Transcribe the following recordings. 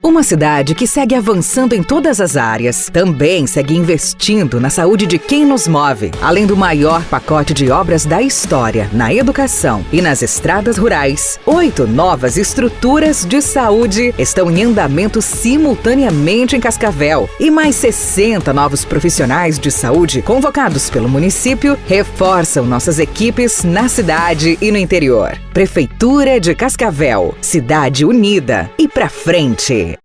Uma cidade que segue avançando em todas as áreas, também segue investindo na saúde de quem nos move. Além do maior pacote de obras da história, na educação e nas estradas rurais, 8 novas estruturas de saúde estão em andamento simultaneamente em Cascavel. E mais 60 novos profissionais de saúde convocados pelo município reforçam nossas equipes na cidade e no interior. Prefeitura de Cascavel, cidade unida e pra frente.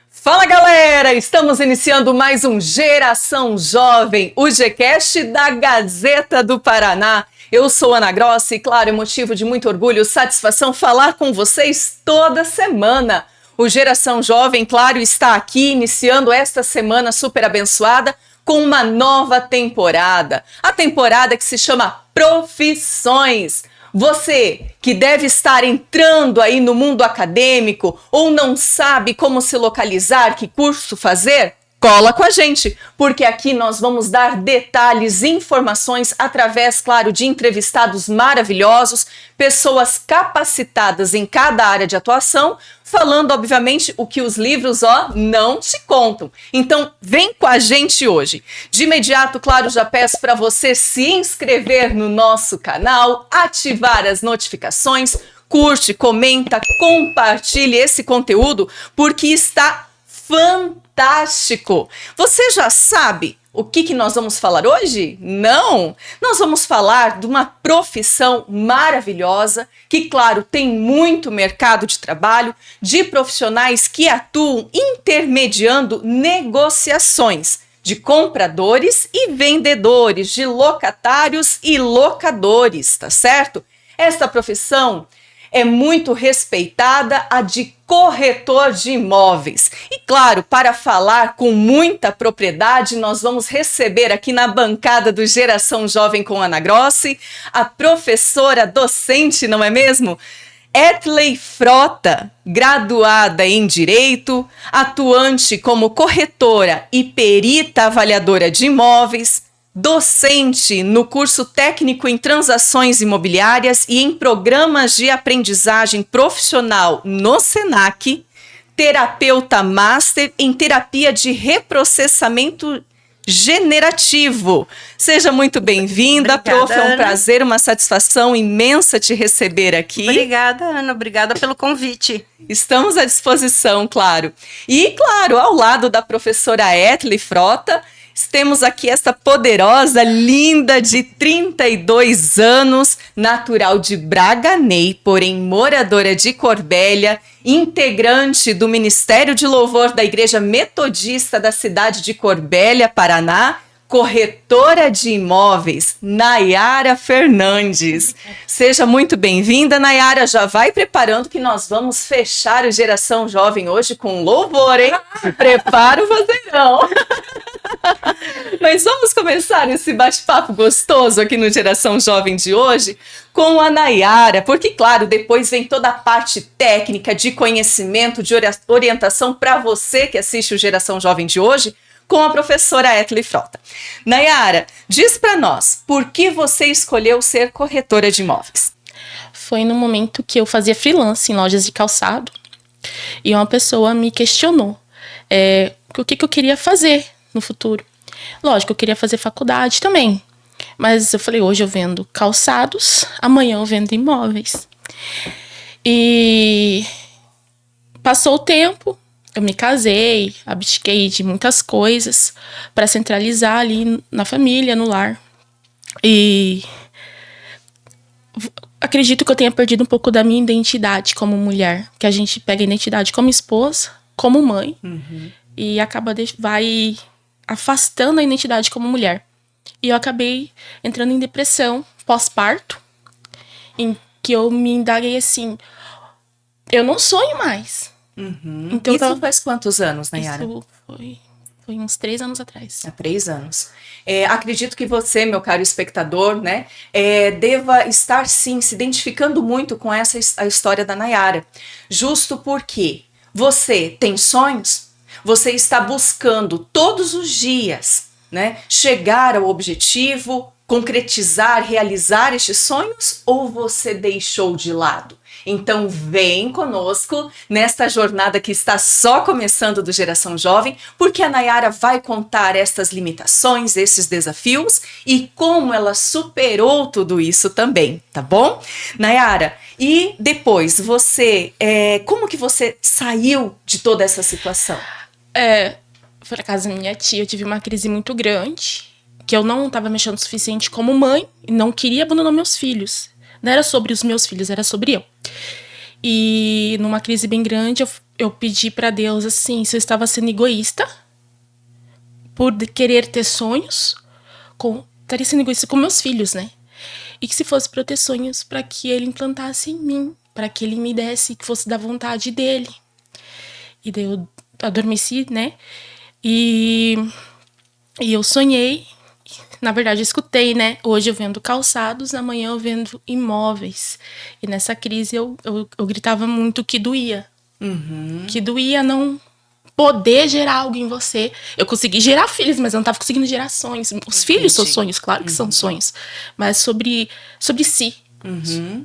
Fala galera, estamos iniciando mais um Geração Jovem, o Gcast da Gazeta do Paraná. Eu sou Ana Grossi e, claro, é motivo de muito orgulho e satisfação falar com vocês toda semana. O Geração Jovem, claro, está aqui iniciando esta semana super abençoada com uma nova temporada. A temporada que se chama Profissões. Você que deve estar entrando aí no mundo acadêmico ou não sabe como se localizar, que curso fazer, cola com a gente, porque aqui nós vamos dar detalhes e informações através, claro, de entrevistados maravilhosos, pessoas capacitadas em cada área de atuação, falando, obviamente, o que os livros, não te contam. Então, vem com a gente hoje. De imediato, claro, já peço para você se inscrever no nosso canal, ativar as notificações, curte, comenta, compartilhe esse conteúdo, porque está fantástico! Você já sabe o que nós vamos falar hoje? Não! Nós vamos falar de uma profissão maravilhosa que, claro, tem muito mercado de trabalho, de profissionais que atuam intermediando negociações de compradores e vendedores, de locatários e locadores, tá certo? Esta profissão é muito respeitada, a de corretor de imóveis. E claro, para falar com muita propriedade, nós vamos receber aqui na bancada do Geração Jovem com Ana Grossi, a professora docente, não é mesmo? Etley Frota, graduada em Direito, atuante como corretora e perita avaliadora de imóveis, docente no curso técnico em transações imobiliárias e em programas de aprendizagem profissional no SENAC, terapeuta master em terapia de reprocessamento generativo. Seja muito bem-vinda, prof. É um prazer, uma satisfação imensa te receber aqui. Obrigada, Ana. Obrigada pelo convite. Estamos à disposição, claro. E, claro, ao lado da professora Etley Frota, temos aqui esta poderosa, linda, de 32 anos, natural de Braganey, porém moradora de Corbélia, integrante do Ministério de Louvor da Igreja Metodista da cidade de Corbélia, Paraná, corretora de imóveis, Nayara Fernandes. Seja muito bem-vinda, Nayara. Já vai preparando que nós vamos fechar o Geração Jovem hoje com louvor, hein? Prepara o vozeirão. Mas vamos começar esse bate-papo gostoso aqui no Geração Jovem de hoje com a Nayara, porque, claro, depois vem toda a parte técnica, de conhecimento, de orientação para você que assiste o Geração Jovem de hoje, com a professora Etley Frota. Nayara, diz para nós, por que você escolheu ser corretora de imóveis? Foi no momento que eu fazia freelance em lojas de calçado e uma pessoa me questionou o que eu queria fazer no futuro. Lógico, eu queria fazer faculdade também, mas eu falei, hoje eu vendo calçados, amanhã eu vendo imóveis. E passou o tempo, eu me casei, abdiquei de muitas coisas para centralizar ali na família, no lar. E acredito que eu tenha perdido um pouco da minha identidade como mulher, que a gente pega a identidade como esposa, como mãe, e vai afastando a identidade como mulher. E eu acabei entrando em depressão pós-parto, em que eu me indaguei assim, eu não sonho mais. Então, isso faz quantos anos, Nayara? Isso foi Foi uns 3 anos atrás. Há 3 anos. Acredito que você, meu caro espectador, né, deva estar, sim, se identificando muito com a história da Nayara. Justo porque você tem sonhos, você está buscando todos os dias, né, chegar ao objetivo, concretizar, realizar estes sonhos, ou você deixou de lado? Então vem conosco nesta jornada que está só começando do Geração Jovem, porque a Nayara vai contar estas limitações, esses desafios e como ela superou tudo isso também, tá bom? Nayara, e depois você, como que você saiu de toda essa situação? Foi na casa da minha tia, eu tive uma crise muito grande, que eu não estava mexendo o suficiente como mãe e não queria abandonar meus filhos. Não era sobre os meus filhos, era sobre eu. E numa crise bem grande, eu pedi pra Deus, assim, se eu estava sendo egoísta por querer ter sonhos, estaria sendo egoísta com meus filhos, né? E que se fosse pra eu ter sonhos, pra que ele implantasse em mim, pra que ele me desse, que fosse da vontade dele. E daí eu adormeci, né? E eu sonhei. Na verdade, eu escutei, né? Hoje eu vendo calçados, amanhã eu vendo imóveis. E nessa crise eu gritava muito que doía. Que doía não poder gerar algo em você. Eu consegui gerar filhos, mas eu não estava conseguindo gerar sonhos. Os filhos são sonhos, claro que são sonhos. Mas sobre si.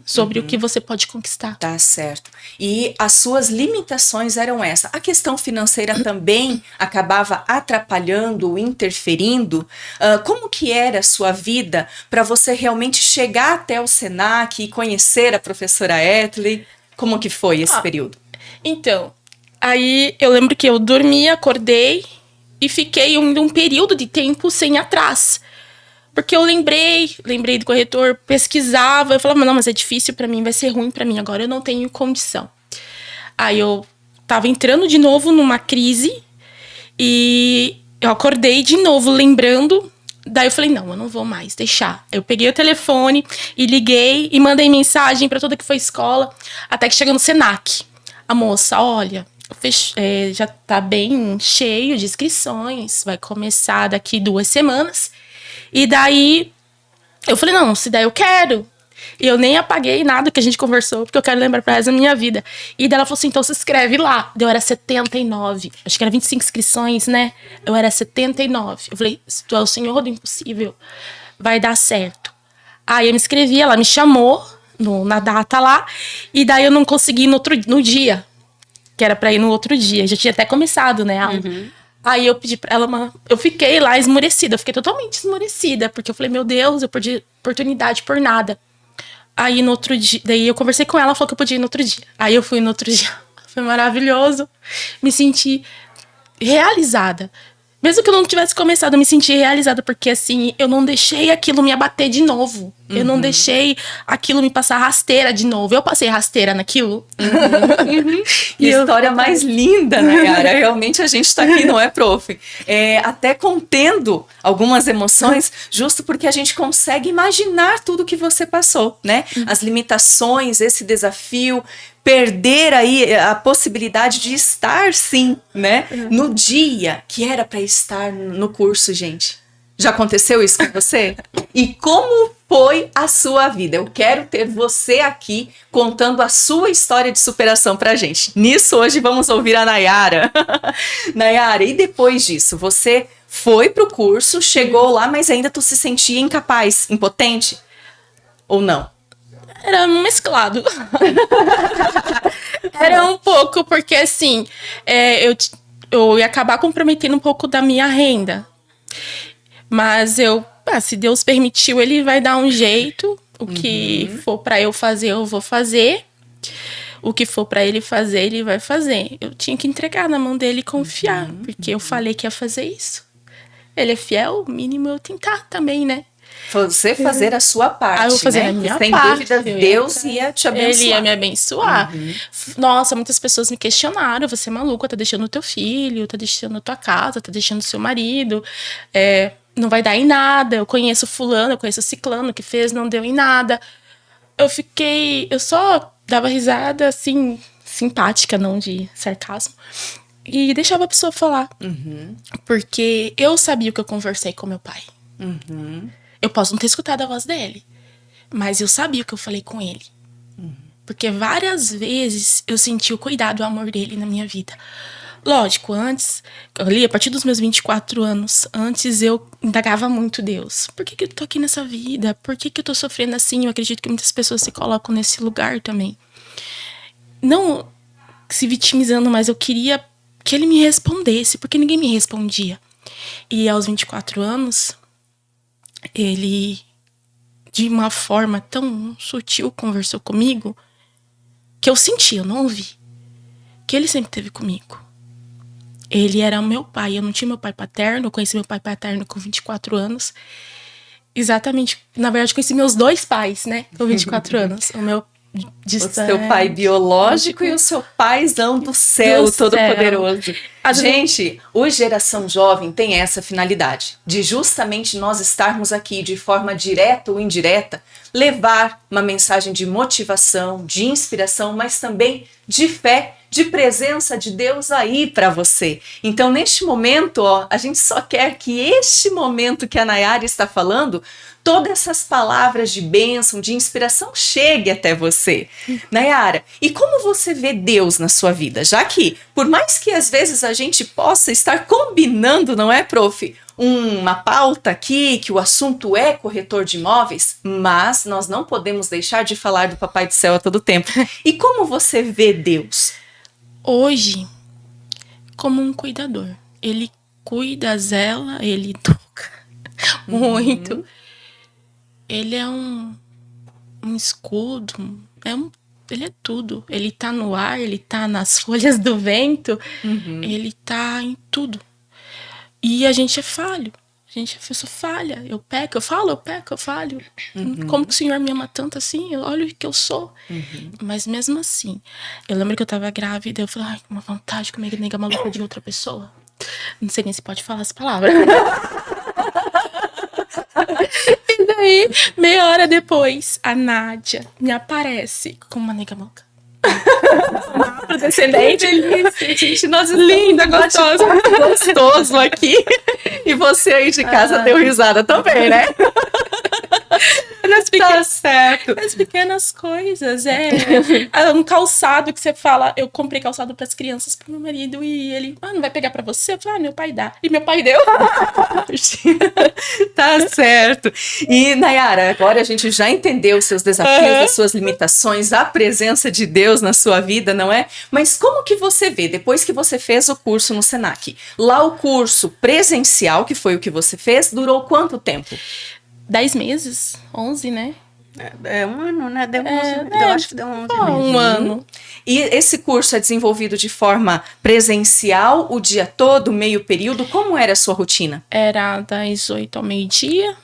Sobre o que você pode conquistar. Tá certo. E as suas limitações eram essa. A questão financeira também acabava atrapalhando, interferindo. Como que era a sua vida para você realmente chegar até o Senac e conhecer a professora Etli? Como que foi esse período? Então, aí eu lembro que eu dormi, acordei e fiquei um período de tempo sem ir atrás. Porque eu lembrei do corretor, pesquisava, eu falava, não, mas é difícil pra mim, vai ser ruim pra mim, agora eu não tenho condição. Aí eu tava entrando de novo numa crise e eu acordei de novo lembrando, daí eu falei, não, eu não vou mais deixar. Eu peguei o telefone e liguei e mandei mensagem pra toda que foi escola, até que chegou no Senac. A moça, olha, já tá bem cheio de inscrições, vai começar daqui 2 semanas. E daí, eu falei, não, se daí eu quero. E eu nem apaguei nada que a gente conversou, porque eu quero lembrar pra ela a minha vida. E daí ela falou assim, então se inscreve lá. Eu era 79, acho que era 25 inscrições, né? Eu era 79. Eu falei, se tu é o senhor do impossível, vai dar certo. Aí eu me inscrevi, ela me chamou na data lá, e daí eu não consegui ir no dia, que era pra ir no outro dia. Já tinha até começado, né, a aula. Aí eu pedi pra ela eu fiquei lá esmorecida, eu fiquei totalmente esmorecida, porque eu falei, meu Deus, eu perdi oportunidade por nada. Aí no outro dia, daí eu conversei com ela, ela falou que eu podia ir no outro dia. Aí eu fui no outro dia, foi maravilhoso, me senti realizada. Mesmo que eu não tivesse começado, eu me senti realizada, porque assim, eu não deixei aquilo me abater de novo. Eu não deixei aquilo me passar rasteira de novo. Eu passei rasteira naquilo. Que história mais linda, Nayara. Realmente a gente tá aqui, não é, prof? Até contendo algumas emoções, justo porque a gente consegue imaginar tudo que você passou, né? As limitações, esse desafio, perder aí a possibilidade de estar, sim, né? No dia que era para estar no curso, gente. Já aconteceu isso com você? E como foi a sua vida? Eu quero ter você aqui contando a sua história de superação pra gente. Nisso, hoje vamos ouvir a Nayara. Nayara, e depois disso, você foi pro curso, chegou lá, mas ainda tu se sentia incapaz, impotente? Ou não? Era mesclado. Era um pouco, porque assim, eu ia acabar comprometendo um pouco da minha renda. Mas se Deus permitiu, ele vai dar um jeito. O que for pra eu fazer, eu vou fazer. O que for pra ele fazer, ele vai fazer. Eu tinha que entregar na mão dele e confiar, porque eu falei que ia fazer isso. Ele é fiel, o mínimo eu tentar também, né? Você fazer a sua parte, eu vou fazer né? a minha Sem parte. dúvida, Deus ia te abençoar. Ele ia me abençoar. Nossa, muitas pessoas me questionaram. Você é maluca, tá deixando o teu filho, tá deixando a tua casa, tá deixando o seu marido. Não vai dar em nada. Eu conheço fulano, eu conheço ciclano que fez, não deu em nada. Eu só dava risada, assim, simpática, não de sarcasmo. e deixava a pessoa falar. Porque eu sabia o que eu conversei com meu pai. Eu posso não ter escutado a voz dele, mas eu sabia o que eu falei com ele. Porque várias vezes eu senti o cuidado e o amor dele na minha vida. Lógico, antes, ali, a partir dos meus 24 anos, antes eu indagava muito Deus. Por que eu tô aqui nessa vida? Por que eu tô sofrendo assim? Eu acredito que muitas pessoas se colocam nesse lugar também. Não se vitimizando, mas eu queria que ele me respondesse, porque ninguém me respondia. E aos 24 anos, ele, de uma forma tão sutil, conversou comigo, que eu senti, eu não ouvi, que ele sempre esteve comigo. Ele era meu pai, eu não tinha meu pai paterno, eu conheci meu pai paterno com 24 anos. Exatamente, na verdade, conheci meus dois pais, né, com 24 anos. O meu distante, o seu pai biológico e o seu paizão do céu todo-poderoso. Gente, o Geração Jovem tem essa finalidade, de justamente nós estarmos aqui de forma direta ou indireta, levar uma mensagem de motivação, de inspiração, mas também de fé, de presença de Deus aí para você. Então, neste momento, a gente só quer que este momento que a Nayara está falando, todas essas palavras de bênção, de inspiração, chegue até você. Nayara, e como você vê Deus na sua vida? Já que, por mais que às vezes a gente possa estar combinando, não é, prof? Uma pauta aqui, que o assunto é corretor de imóveis, mas nós não podemos deixar de falar do Papai do Céu a todo tempo. E como você vê Deus? Hoje, como um cuidador. Ele cuida, zela, ele toca muito. Ele é um escudo, ele é tudo. Ele tá no ar, ele tá nas folhas do vento, ele tá em tudo. E a gente é falho. Eu sou falha, eu peco, eu peco, eu falho. Como que o Senhor me ama tanto assim? Olha o que eu sou. Mas mesmo assim, eu lembro que eu tava grávida, eu falei, ai, uma vontade de comer nega maluca de outra pessoa. Não sei nem se pode falar as palavras. E daí, meia hora depois, a Nádia me aparece com uma nega maluca. Descendente, delícia, gente, nós linda, gostosa, gostoso aqui. E você aí de casa deu risada também, né? Tá certo. As pequenas coisas, um calçado que você fala, eu comprei calçado pras crianças pro meu marido e ele, não vai pegar pra você? Eu falei, meu pai dá. E meu pai deu. Tá certo. E Nayara, agora a gente já entendeu os seus desafios, as suas limitações, a presença de Deus na sua vida, não é? Mas como que você vê, depois que você fez o curso no Senac, lá o curso presencial, que foi o que você fez, durou quanto tempo? 10 meses, 11, né? É um ano, né? Deu 11, eu acho que deu 11 meses. Um ano. E esse curso é desenvolvido de forma presencial, o dia todo, meio período? Como era a sua rotina? Era das 8 ao meio-dia,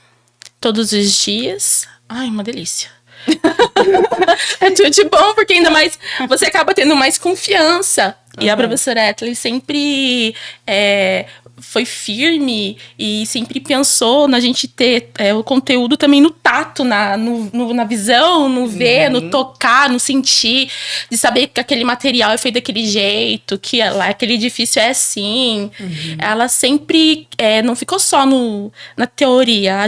todos os dias. Ai, uma delícia. É tudo de bom, porque ainda mais você acaba tendo mais confiança. E a professora Etely sempre foi firme e sempre pensou na gente ter o conteúdo também no tato, na visão, no ver, no tocar, no sentir, de saber que aquele material é feito daquele jeito, que aquele edifício é assim. Ela sempre não ficou só na teoria,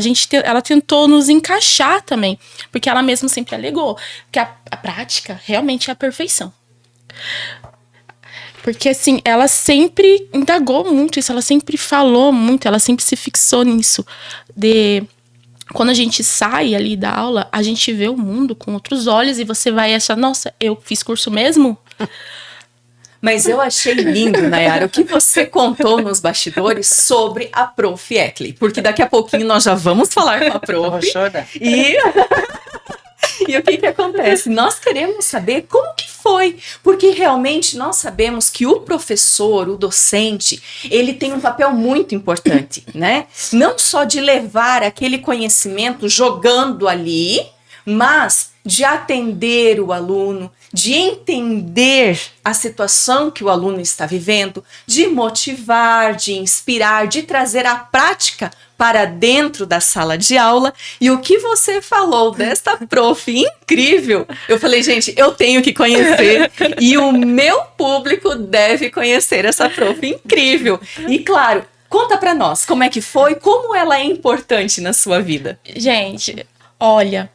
ela tentou nos encaixar também, porque ela mesma sempre alegou que a prática realmente é a perfeição. Porque, assim, ela sempre indagou muito isso, ela sempre falou muito, ela sempre se fixou nisso. Quando a gente sai ali da aula, a gente vê o mundo com outros olhos e você vai achar, nossa, eu fiz curso mesmo? Mas eu achei lindo, Nayara, o que você contou nos bastidores sobre a Prof. Etely, porque daqui a pouquinho nós já vamos falar com a Prof. Eu vou chorar. E o que acontece? Nós queremos saber como que foi, porque realmente nós sabemos que o professor, o docente, ele tem um papel muito importante, né? Não só de levar aquele conhecimento jogando ali, mas de atender o aluno, de entender a situação que o aluno está vivendo, de motivar, de inspirar, de trazer a prática para dentro da sala de aula. E o que você falou desta prof incrível, eu falei, gente, eu tenho que conhecer e o meu público deve conhecer essa prof incrível. E claro, conta para nós como é que foi, como ela é importante na sua vida. Gente, olha,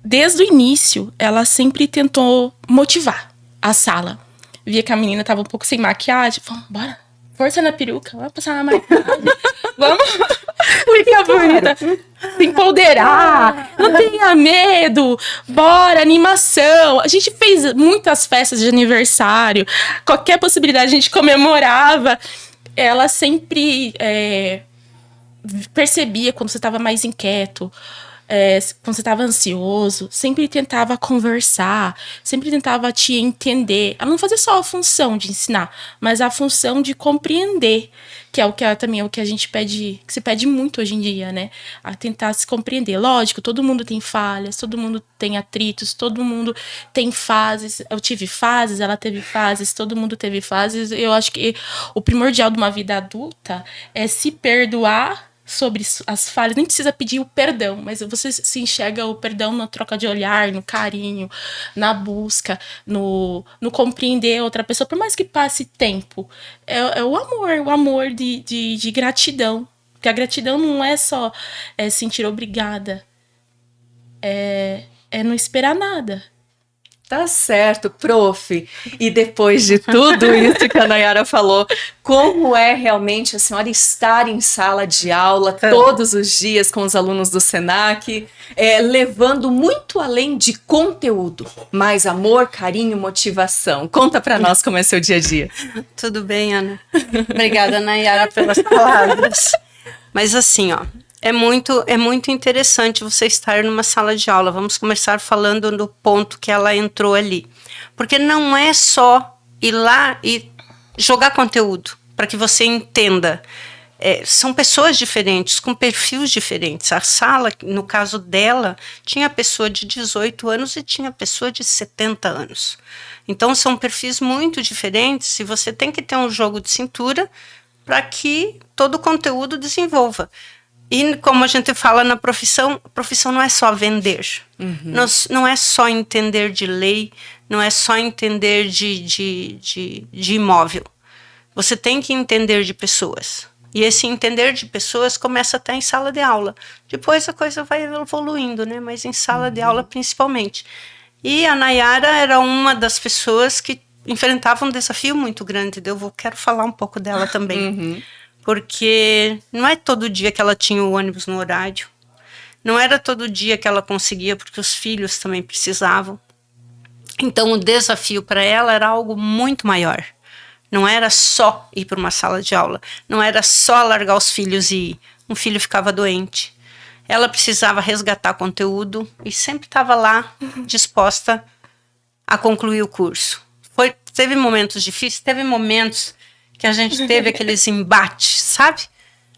desde o início, ela sempre tentou motivar a sala. Via que a menina tava um pouco sem maquiagem, falou, bora, força na peruca, vamos passar na maquiagem, vamos ficar bonita, se empoderar, não tenha medo, bora, animação. A gente fez muitas festas de aniversário, qualquer possibilidade a gente comemorava. Ela sempre percebia quando você estava mais inquieto, quando você estava ansioso, sempre tentava conversar, sempre tentava te entender. Ela não fazia só a função de ensinar, mas a função de compreender, que é o que também é o que a gente pede, que se pede muito hoje em dia, né? A tentar se compreender. Lógico, todo mundo tem falhas, todo mundo tem atritos, todo mundo tem fases. Eu tive fases, ela teve fases, todo mundo teve fases. Eu acho que o primordial de uma vida adulta é se perdoar sobre as falhas. Nem precisa pedir o perdão, mas você se enxerga o perdão na troca de olhar, no carinho, na busca, no compreender outra pessoa, por mais que passe tempo. É o amor de gratidão. Porque a gratidão não é só sentir obrigada, é não esperar nada. Tá certo, prof. E depois de tudo isso que a Nayara falou, como é realmente a senhora estar em sala de aula todos os dias com os alunos do Senac, levando muito além de conteúdo, mais amor, carinho, motivação. Conta pra nós como é seu dia a dia. Tudo bem, Ana? Obrigada, Nayara, pelas palavras. Mas assim, ó, é muito interessante você estar numa sala de aula. Vamos começar falando do ponto que ela entrou ali. Porque não é só ir lá e jogar conteúdo para que você entenda. São pessoas diferentes, com perfis diferentes. A sala, no caso dela, tinha pessoa de 18 anos e tinha pessoa de 70 anos. Então, são perfis muito diferentes e você tem que ter um jogo de cintura para que todo o conteúdo desenvolva. E como a gente fala na profissão, a profissão não é só vender. Uhum. Não é só entender de lei, não é só entender de imóvel. Você tem que entender de pessoas. E esse entender de pessoas começa até em sala de aula. Depois a coisa vai evoluindo, né? Mas em sala de aula principalmente. E a Nayara era uma das pessoas que enfrentava um desafio muito grande. Quero falar um pouco dela também. Uhum. Porque não é todo dia que ela tinha o ônibus no horário. Não era todo dia que ela conseguia, porque os filhos também precisavam. Então, o desafio para ela era algo muito maior. Não era só ir para uma sala de aula. Não era só largar os filhos e ir. Um filho ficava doente. Ela precisava resgatar conteúdo e sempre estava lá, disposta a concluir o curso. Teve momentos difíceis, teve momentos que a gente teve aqueles embates, sabe?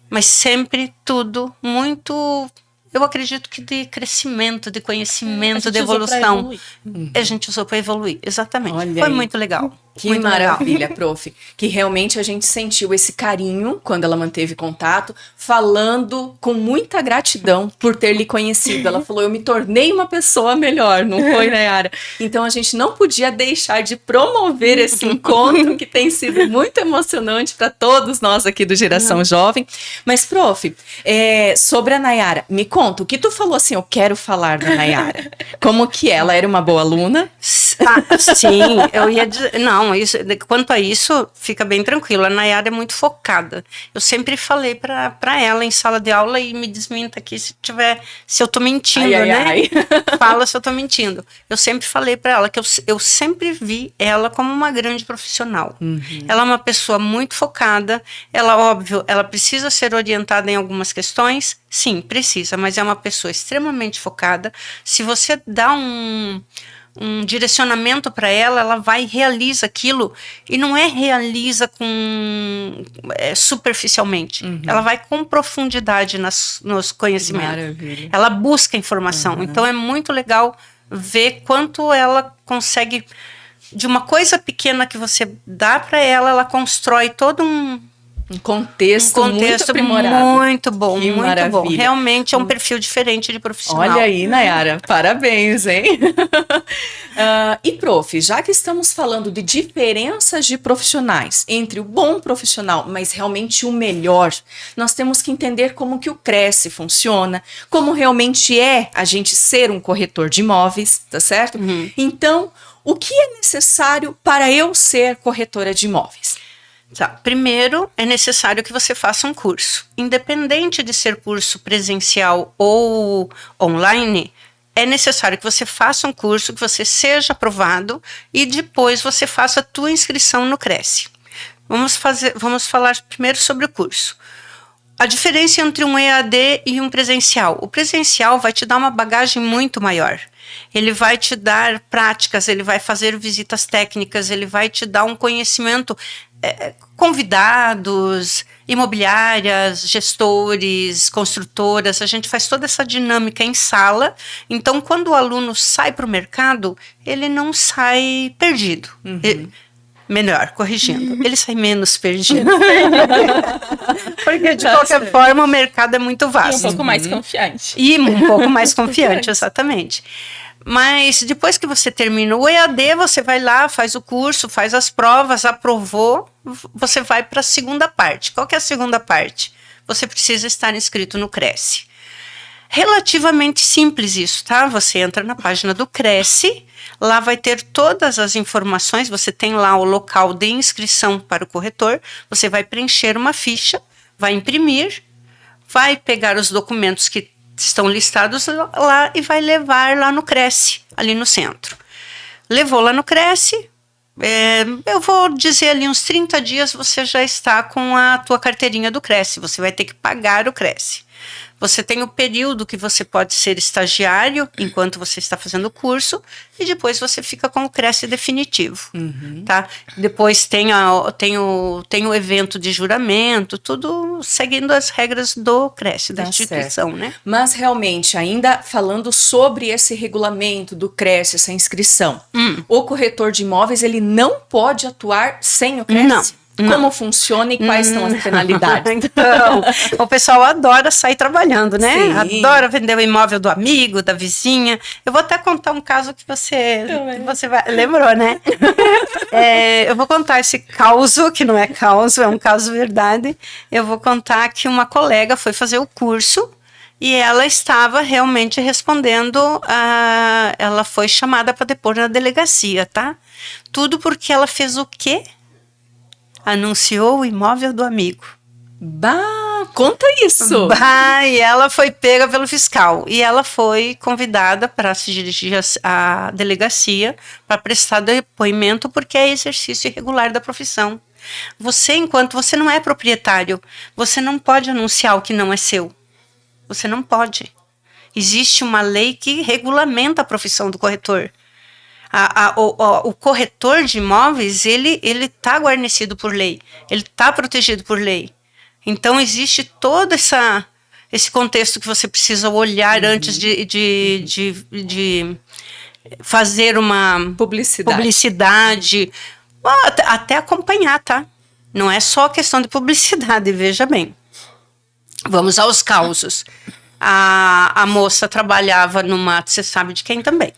Mas sempre tudo muito, eu acredito que de crescimento, de conhecimento, de evolução. A gente usou para evoluir, exatamente. Olha Foi aí. Muito legal. Que muito maravilha, legal. prof. Que realmente a gente sentiu esse carinho quando ela manteve contato, falando com muita gratidão por ter lhe conhecido. Ela falou, eu me tornei uma pessoa melhor, não foi, Nayara? Então a gente não podia deixar de promover esse encontro que tem sido muito emocionante para todos nós aqui do Geração Jovem. Mas, prof, sobre a Nayara, me conta, o que tu falou assim, eu quero falar da Nayara. Como que ela era uma boa aluna? Sim, eu ia dizer, não, quanto a isso, fica bem tranquilo, a Nayara é muito focada. Eu sempre falei para ela em sala de aula, e me desminta aqui se eu tô mentindo, né? Fala se eu tô mentindo. Eu sempre falei para ela que eu sempre vi ela como uma grande profissional. Uhum. Ela é uma pessoa muito focada, óbvio, ela precisa ser orientada em algumas questões, sim, precisa, mas é uma pessoa extremamente focada. Se você dá um direcionamento para ela vai e realiza aquilo, e não realiza superficialmente. Uhum. Ela vai com profundidade nos conhecimentos. Maravilha. Ela busca informação. Uhum. Então é muito legal ver quanto ela consegue, de uma coisa pequena que você dá para ela, ela constrói todo um contexto muito aprimorado. Muito bom, Que muito maravilha. bom. Realmente é um perfil diferente de profissional. Olha aí, Nayara, parabéns, hein? E, prof, já que estamos falando de diferenças de profissionais entre o bom profissional, mas realmente o melhor, nós temos que entender como que o Cresce funciona, como realmente é a gente ser um corretor de imóveis, tá certo? Então, o que é necessário para eu ser corretora de imóveis? Tá. Primeiro, é necessário que você faça um curso. Independente de ser curso presencial ou online, é necessário que você faça um curso, que você seja aprovado e depois você faça a tua inscrição no Cresce. Vamos falar primeiro sobre o curso. A diferença entre um EAD e um presencial. O presencial vai te dar uma bagagem muito maior. Ele vai te dar práticas, ele vai fazer visitas técnicas, ele vai te dar um conhecimento, convidados, imobiliárias, gestores, construtoras. A gente faz toda essa dinâmica em sala. Então, quando o aluno sai para o mercado, ele não sai perdido. Melhor, corrigindo, ele sai menos perdido. Porque, de qualquer forma, o mercado é muito vasto. E um pouco mais confiante. E um pouco mais confiante, exatamente. Mas depois que você termina o EAD, você vai lá, faz o curso, faz as provas, aprovou, você vai para a segunda parte. Qual que é a segunda parte? Você precisa estar inscrito no Cresce. Relativamente simples isso, tá? Você entra na página do Cresce, lá vai ter todas as informações, você tem lá o local de inscrição para o corretor, você vai preencher uma ficha, vai imprimir, vai pegar os documentos que estão listados lá e vai levar lá no Cresce, ali no centro. Levou lá no Cresce, eu vou dizer ali uns 30 dias você já está com a tua carteirinha do Cresce, você vai ter que pagar o Cresce. Você tem o período que você pode ser estagiário enquanto você está fazendo o curso e depois você fica com o Cresce definitivo, tá? Depois tem o evento de juramento, tudo seguindo as regras do Cresce, da instituição, né? Mas realmente, ainda falando sobre esse regulamento do Cresce, essa inscrição, o corretor de imóveis, ele não pode atuar sem o Cresce? Não. Como funciona e quais são as penalidades? Então, o pessoal adora sair trabalhando, né? Sim. Adora vender o imóvel do amigo, da vizinha. Eu vou até contar um caso que você lembrou, né? Eu vou contar esse caso, que não é caso, é um caso verdade. Eu vou contar que uma colega foi fazer o curso e ela estava realmente respondendo, ela foi chamada para depor na delegacia, tá? Tudo porque ela fez o quê? Anunciou o imóvel do amigo. Bah, conta isso! Bah, e ela foi pega pelo fiscal. E ela foi convidada para se dirigir à delegacia para prestar depoimento porque é exercício irregular da profissão. Você, enquanto você não é proprietário, você não pode anunciar o que não é seu. Você não pode. Existe uma lei que regulamenta a profissão do corretor. O corretor de imóveis, ele está guarnecido por lei, ele está protegido por lei. Então, existe todo esse contexto que você precisa olhar antes de fazer uma publicidade. Até acompanhar, tá? Não é só questão de publicidade, veja bem. Vamos aos causos. A moça trabalhava você sabe de quem também.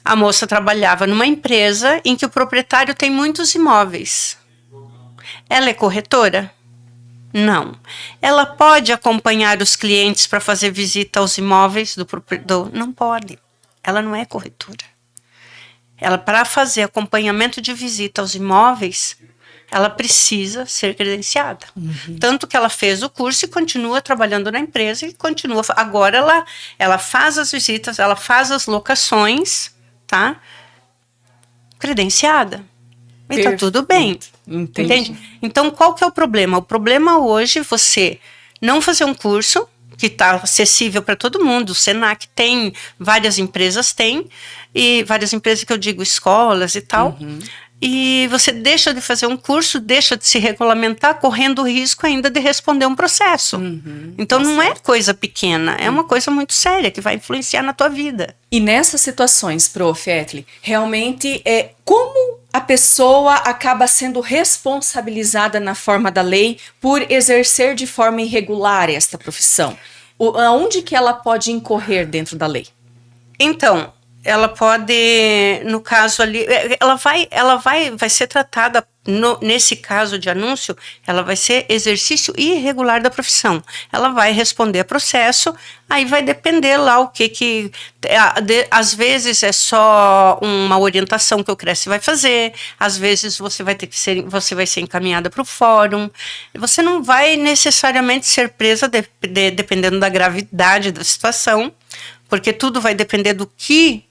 A moça trabalhava numa empresa em que o proprietário tem muitos imóveis. Ela é corretora? Não. Ela pode acompanhar os clientes para fazer visita aos imóveis do proprietário? Não pode. Ela não é corretora. Ela, para fazer acompanhamento de visita aos imóveis, ela precisa ser credenciada. Tanto que ela fez o curso e continua trabalhando na empresa e continua. Agora ela faz as visitas, ela faz as locações, tá? Credenciada. E tá tudo bem. Entende? Então, qual que é o problema? O problema hoje é você não fazer um curso que está acessível para todo mundo. O Senac tem, várias empresas têm, e várias empresas que eu digo escolas e tal. e você deixa de fazer um curso, deixa de se regulamentar, correndo o risco ainda de responder um processo. Então não é coisa pequena, é uma coisa muito séria que vai influenciar na tua vida. E nessas situações, Prof. Etli, realmente como a pessoa acaba sendo responsabilizada na forma da lei por exercer de forma irregular esta profissão? Aonde que ela pode incorrer dentro da lei? Então, ela pode, no caso ali, ela vai ser tratada, nesse caso de anúncio, ela vai ser exercício irregular da profissão. Ela vai responder a processo, aí vai depender lá o que às vezes é só uma orientação que o Cresce vai fazer, às vezes você vai ser encaminhada para o fórum, você não vai necessariamente ser presa dependendo da gravidade da situação, porque tudo vai depender do que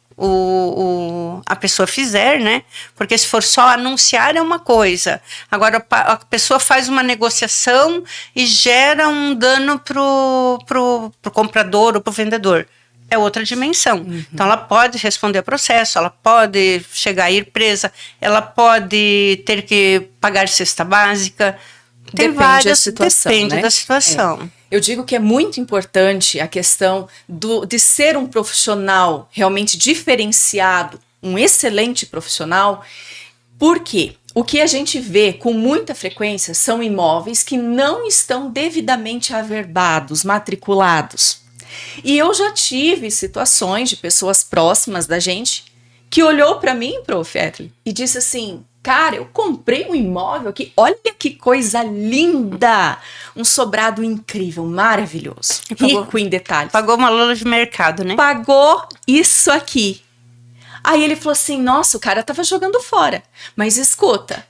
a pessoa fizer, né? Porque se for só anunciar é uma coisa. Agora a pessoa faz uma negociação e gera um dano pro comprador ou pro vendedor. É outra dimensão. Então ela pode responder a processo, ela pode chegar a ir presa, ela pode ter que pagar cesta básica. Tem Depende da situação, depende né? da situação. Eu digo que é muito importante a questão de ser um profissional realmente diferenciado, um excelente profissional, porque o que a gente vê com muita frequência são imóveis que não estão devidamente averbados, matriculados. E eu já tive situações de pessoas próximas da gente que olhou para mim, Prof. Etli, e disse assim: cara, eu comprei um imóvel aqui, olha que coisa linda! Um sobrado incrível, maravilhoso, rico em detalhes. Pagou uma lula de mercado, né? Pagou isso aqui. Aí ele falou assim, nossa, o cara tava jogando fora. Mas escuta,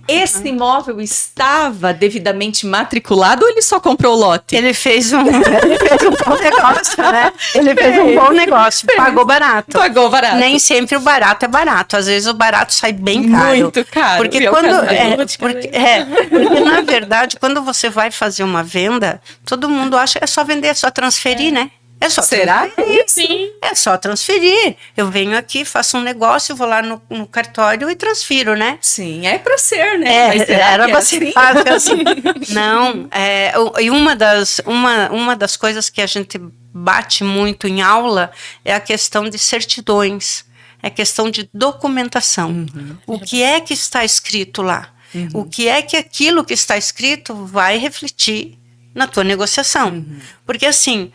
esse imóvel estava devidamente matriculado ou ele só comprou o lote? Ele fez um bom negócio, né? Ele fez um bom negócio, pagou barato. Pagou barato. Nem sempre o barato é barato, às vezes o barato sai bem caro. Muito caro. Porque porque na verdade, quando você vai fazer uma venda, todo mundo acha que é só vender, é só transferir, né? É só Será? transferir. Sim. É só transferir. Eu venho aqui, faço um negócio, vou lá no cartório e transfiro, né? Sim, é pra ser, né? Mas será Era que pra é ser assim? fácil assim. Não, e uma das coisas que a gente bate muito em aula é a questão de certidões, é a questão de documentação. O que é que está escrito lá? O que é que aquilo que está escrito vai refletir na tua negociação? Porque assim,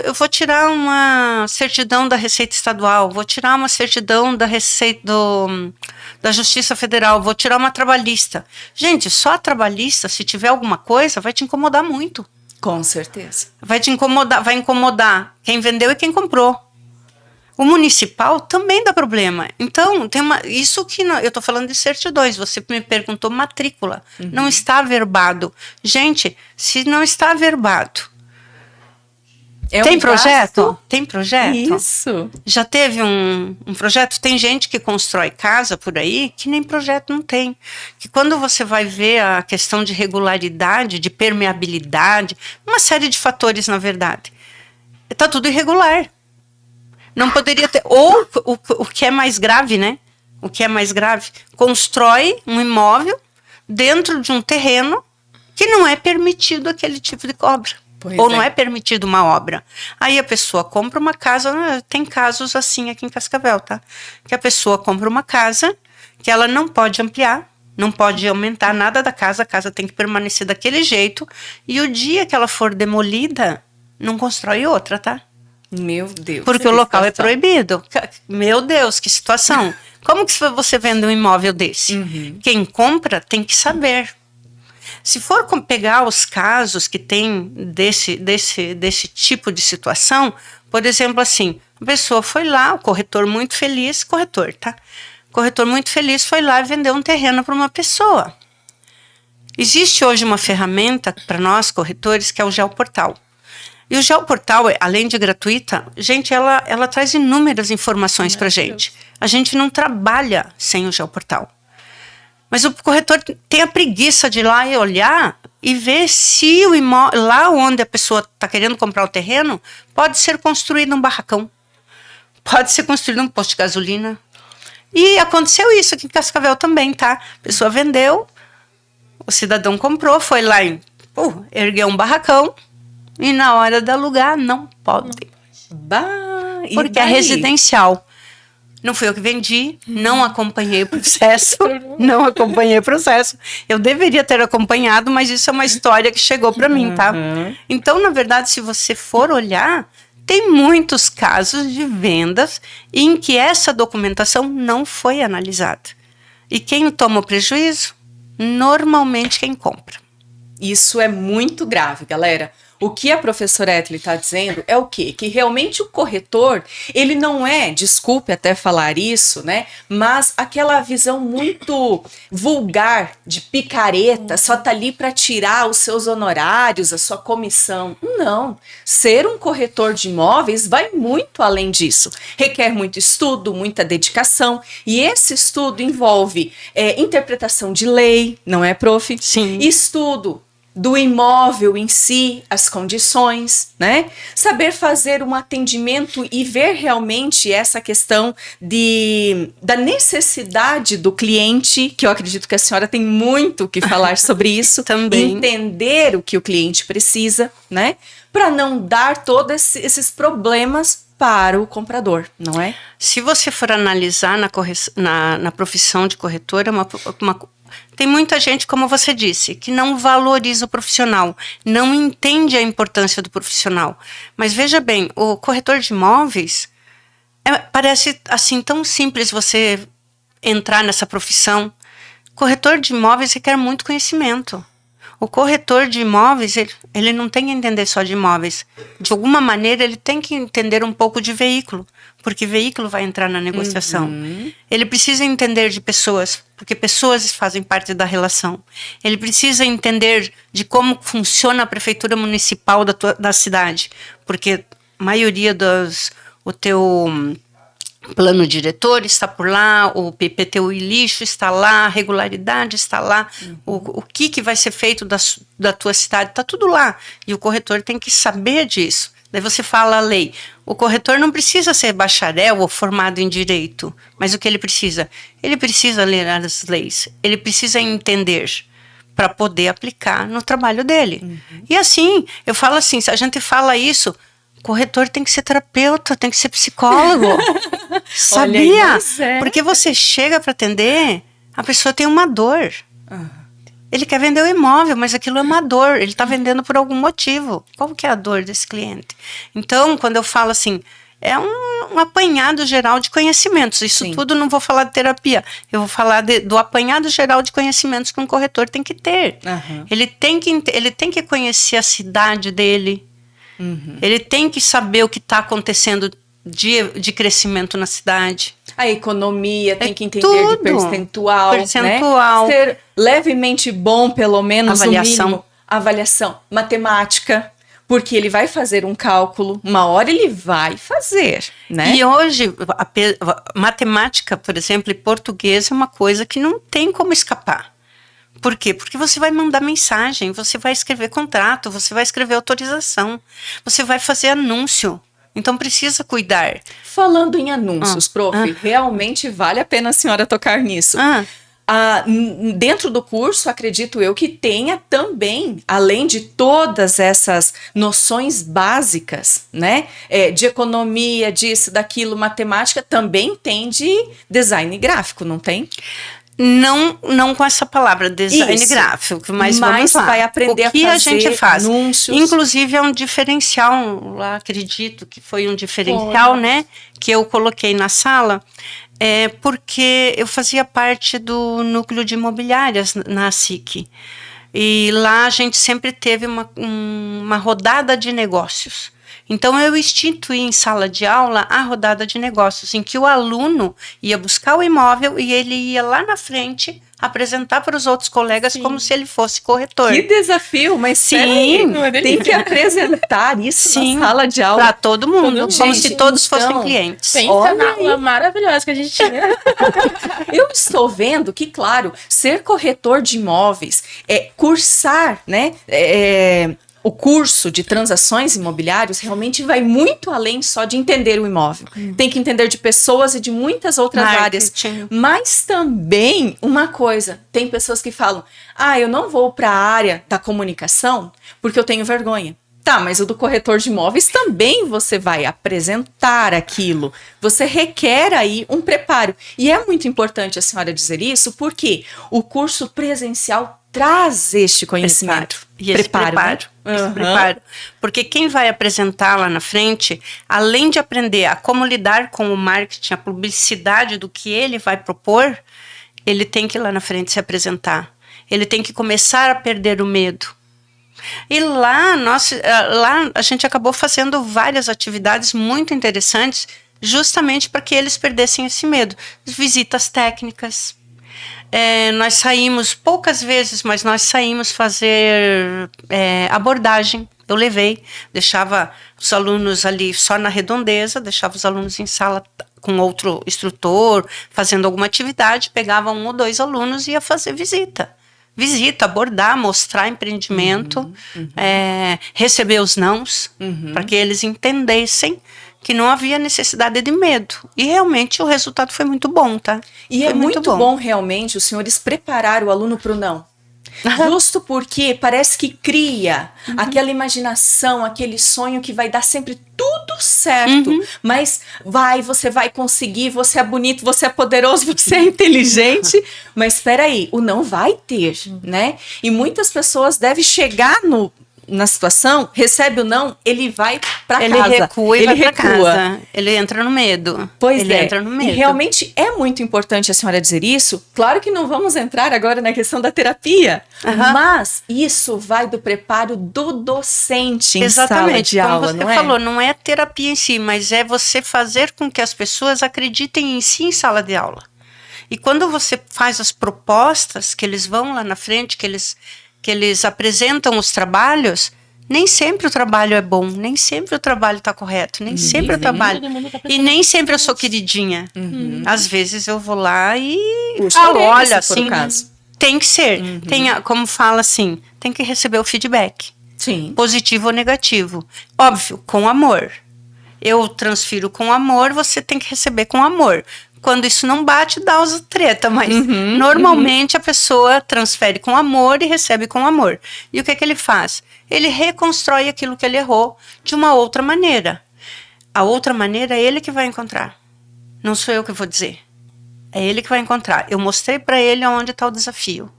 eu vou tirar uma certidão da Receita Estadual, vou tirar uma certidão da da Justiça Federal, vou tirar uma trabalhista. Gente, só a trabalhista, se tiver alguma coisa, vai te incomodar muito. Com certeza. Vai incomodar quem vendeu e quem comprou. O municipal também dá problema. Então, isso que eu estou falando de certidões. Você me perguntou matrícula. Não está averbado. Gente, se não está averbado, tem projeto? gasto? Tem projeto? Isso. Já teve um projeto? Tem gente que constrói casa por aí que nem projeto não tem. Que quando você vai ver a questão de regularidade, de permeabilidade, uma série de fatores, na verdade, está tudo irregular. Não poderia ter. Ou o que é mais grave, né? O que é mais grave? Constrói um imóvel dentro de um terreno que não é permitido aquele tipo de obra. Ou não é permitido uma obra. Aí a pessoa compra uma casa, tem casos assim aqui em Cascavel, tá? Que a pessoa compra uma casa que ela não pode ampliar, não pode aumentar nada da casa, a casa tem que permanecer daquele jeito, e o dia que ela for demolida, não constrói outra, tá? Meu Deus. Porque o local é proibido. Meu Deus, que situação. Como que você vende um imóvel desse? Quem compra tem que saber. Se for pegar os casos que tem desse tipo de situação, por exemplo, assim, a pessoa foi lá, o corretor muito feliz, corretor muito feliz foi lá e vendeu um terreno para uma pessoa. Existe hoje uma ferramenta para nós, corretores, que é o Geoportal. E o Geoportal, além de gratuita, gente, ela traz inúmeras informações para a gente. A gente não trabalha sem o Geoportal. Mas o corretor tem a preguiça de ir lá e olhar e ver se o imóvel, lá onde a pessoa está querendo comprar o terreno, pode ser construído um barracão, pode ser construído um posto de gasolina. E aconteceu isso aqui em Cascavel também, tá? A pessoa vendeu, o cidadão comprou, foi lá e ergueu um barracão e na hora de alugar não pode. Porque é residencial. Não fui eu que vendi, não acompanhei o processo, Eu deveria ter acompanhado, mas isso é uma história que chegou para mim, tá? Então, na verdade, se você for olhar, tem muitos casos de vendas em que essa documentação não foi analisada. E quem toma o prejuízo? Normalmente quem compra. Isso é muito grave, galera. O que a professora Etely está dizendo é o quê? Que realmente o corretor, ele não é, desculpe até falar isso, né? Mas aquela visão muito vulgar, de picareta, só tá ali para tirar os seus honorários, a sua comissão. Não. Ser um corretor de imóveis vai muito além disso. Requer muito estudo, muita dedicação. E esse estudo envolve interpretação de lei, não é, prof? Sim. Estudo do imóvel em si, as condições, né? Saber fazer um atendimento e ver realmente essa questão da necessidade do cliente, que eu acredito que a senhora tem muito que falar sobre isso. Também. Entender o que o cliente precisa, né? Para não dar todos esses problemas para o comprador, não é? Se você for analisar na profissão de corretor, tem muita gente, como você disse, que não valoriza o profissional, não entende a importância do profissional. Mas veja bem, o corretor de imóveis, parece assim tão simples você entrar nessa profissão. Corretor de imóveis requer muito conhecimento. O corretor de imóveis, ele não tem que entender só de imóveis. De alguma maneira, ele tem que entender um pouco de veículo, porque veículo vai entrar na negociação. Ele precisa entender de pessoas, porque pessoas fazem parte da relação. Ele precisa entender de como funciona a prefeitura municipal da cidade, porque a maioria o teu plano diretor está por lá, o PPTU e lixo está lá, a regularidade está lá, o que vai ser feito da tua cidade, está tudo lá. E o corretor tem que saber disso. Daí você fala a lei. O corretor não precisa ser bacharel ou formado em direito, mas o que ele precisa? Ele precisa ler as leis, ele precisa entender para poder aplicar no trabalho dele. E assim, eu falo assim, se a gente fala isso, corretor tem que ser terapeuta, tem que ser psicólogo. Sabia? Aí, porque você chega para atender, a pessoa tem uma dor. Ele quer vender o imóvel, mas aquilo é uma dor. Ele está vendendo por algum motivo. Qual que é a dor desse cliente? Então, quando eu falo assim, é um apanhado geral de conhecimentos. Isso tudo não vou falar de terapia. Eu vou falar do apanhado geral de conhecimentos que um corretor tem que ter. Ele tem que conhecer a cidade dele. Ele tem que saber o que está acontecendo de crescimento na cidade. A economia, tem que entender tudo. de percentual, né? Ser levemente bom, pelo menos, avaliação. O mínimo. Avaliação, matemática, porque ele vai fazer um cálculo, uma hora ele vai fazer, né? E hoje, a matemática, por exemplo, e português é uma coisa que não tem como escapar. Por quê? Porque você vai mandar mensagem, você vai escrever contrato, você vai escrever autorização, você vai fazer anúncio. Então, precisa cuidar. Falando em anúncios, prof, realmente vale a pena a senhora tocar nisso. Dentro do curso, acredito eu que tenha também, além de todas essas noções básicas, né? De economia, disso, daquilo, matemática, também tem de design gráfico, não tem? Não com essa palavra, design gráfico, mas vamos lá. Vai aprender o que a fazer a gente faz. Anúncios. Inclusive é um diferencial, lá acredito que foi um diferencial, né, que eu coloquei na sala, porque eu fazia parte do núcleo de imobiliárias na SIC. E lá a gente sempre teve uma rodada de negócios. Então, eu instituí em sala de aula a rodada de negócios, em que o aluno ia buscar o imóvel e ele ia lá na frente apresentar para os outros colegas como se ele fosse corretor. Que desafio, mas tem que apresentar isso na sala de aula. Para todo mundo, como se todos fossem clientes. Pensa na aula maravilhosa que a gente tinha. Eu estou vendo que, claro, ser corretor de imóveis, cursar, né, o curso de transações imobiliárias realmente vai muito além só de entender o imóvel. Tem que entender de pessoas e de muitas outras áreas. Mas também uma coisa, tem pessoas que falam, eu não vou para a área da comunicação porque eu tenho vergonha. Tá, mas o do corretor de imóveis também você vai apresentar aquilo. Você requer aí um preparo. E é muito importante a senhora dizer isso, porque o curso presencial traz este conhecimento. Preparo. Porque quem vai apresentar lá na frente, além de aprender a como lidar com o marketing, a publicidade do que ele vai propor, ele tem que ir lá na frente se apresentar. Ele tem que começar a perder o medo. E lá a gente acabou fazendo várias atividades muito interessantes, justamente para que eles perdessem esse medo. Visitas técnicas. Nós saímos poucas vezes, mas nós saímos fazer abordagem. Eu levei, deixava os alunos ali só na redondeza, deixava os alunos em sala com outro instrutor, fazendo alguma atividade, pegava 1 ou 2 alunos e ia fazer visita, abordar, mostrar empreendimento, receber os nãos, para que eles entendessem que não havia necessidade de medo. E realmente o resultado foi muito bom, tá? E foi muito bom realmente os senhores preparar o aluno para o não. Justo porque parece que cria aquela imaginação, aquele sonho que vai dar sempre tudo certo. Mas você vai conseguir, você é bonito, você é poderoso, você é inteligente. Mas espera aí, o não vai ter, né? E muitas pessoas devem chegar na situação, recebe o não, ele vai para casa. Ele recua e vai para casa. Ele entra no medo. Ele entra no medo. E realmente é muito importante a senhora dizer isso. Claro que não vamos entrar agora na questão da terapia, mas isso vai do preparo do docente em sala de aula, como você falou, não é a terapia em si, mas é você fazer com que as pessoas acreditem em si em sala de aula. E quando você faz as propostas, que eles vão lá na frente, que eles apresentam os trabalhos, nem sempre o trabalho é bom, nem sempre o trabalho está correto, nem sempre o trabalho... E nem sempre eu sou queridinha. Às vezes eu vou lá e falo, olha, assim, tem que ser. Como fala assim, tem que receber o feedback. Sim. Positivo ou negativo. Óbvio, com amor. Eu transfiro com amor, você tem que receber com amor. Quando isso não bate, dá os treta, mas normalmente a pessoa transfere com amor e recebe com amor. E o que ele faz? Ele reconstrói aquilo que ele errou de uma outra maneira. A outra maneira é ele que vai encontrar. Não sou eu que vou dizer. É ele que vai encontrar. Eu mostrei para ele onde está o desafio.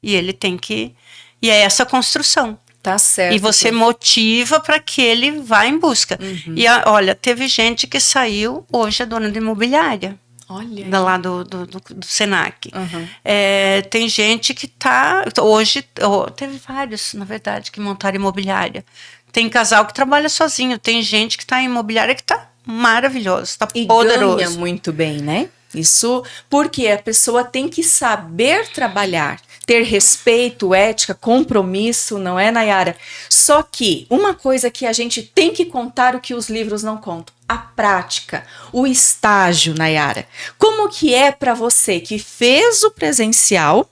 E ele tem que... E é essa construção. Tá certo. E você motiva para que ele vá em busca. E olha, teve gente que saiu, hoje é dona de imobiliária. Olha. Lá do Senac. Tem gente que tá... Hoje, teve vários, na verdade, que montaram imobiliária. Tem casal que trabalha sozinho. Tem gente que tá em imobiliária que tá maravilhoso, tá poderoso. E ganha muito bem, né? Isso porque a pessoa tem que saber trabalhar, ter respeito, ética, compromisso, não é, Nayara? Só que uma coisa que a gente tem que contar o que os livros não contam, a prática, o estágio, Nayara. Como que é para você que fez o presencial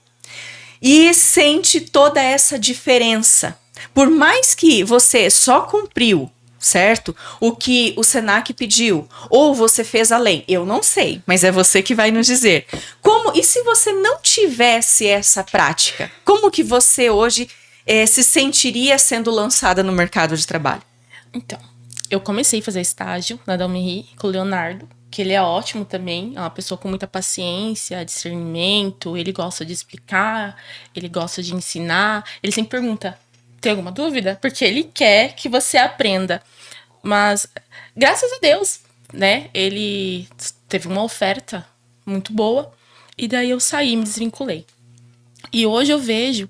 e sente toda essa diferença? Por mais que você só cumpriu, certo? O que o Senac pediu, ou você fez além, eu não sei, mas é você que vai nos dizer. E se você não tivesse essa prática, como que você hoje se sentiria sendo lançada no mercado de trabalho? Então, eu comecei a fazer estágio na Dalmiri com o Leonardo, que ele é ótimo também, é uma pessoa com muita paciência, discernimento, ele gosta de explicar, ele gosta de ensinar, ele sempre pergunta, tem alguma dúvida? Porque ele quer que você aprenda. Mas, graças a Deus, né? Ele teve uma oferta muito boa. E daí eu saí, me desvinculei. E hoje eu vejo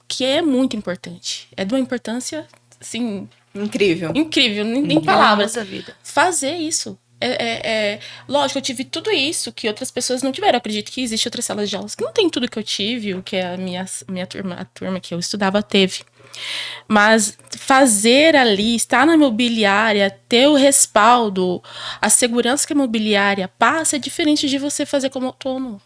que é muito importante. É de uma importância, assim... Incrível. Incrível, nem palavras. Da vida. Fazer isso. Lógico, eu tive tudo isso que outras pessoas não tiveram. Eu acredito que existe outras salas de aulas que não tem tudo que eu tive, o que a minha turma, a turma que eu estudava teve. Mas fazer ali, estar na imobiliária, ter o respaldo, a segurança que a imobiliária passa é diferente de você fazer como autônomo,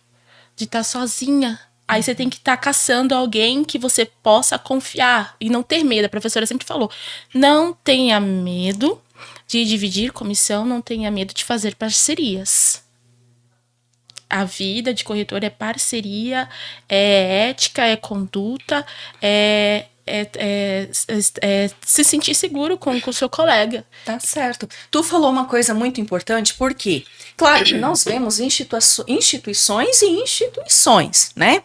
de estar sozinha Aí você tem que estar caçando alguém que você possa confiar e não ter medo. A professora sempre falou, não tenha medo de dividir comissão, não tenha medo de fazer parcerias. A vida de corretor é parceria, é ética, é conduta, é se sentir seguro com o seu colega. Tá certo. Tu falou uma coisa muito importante, porque, claro que nós vemos instituições e instituições, né?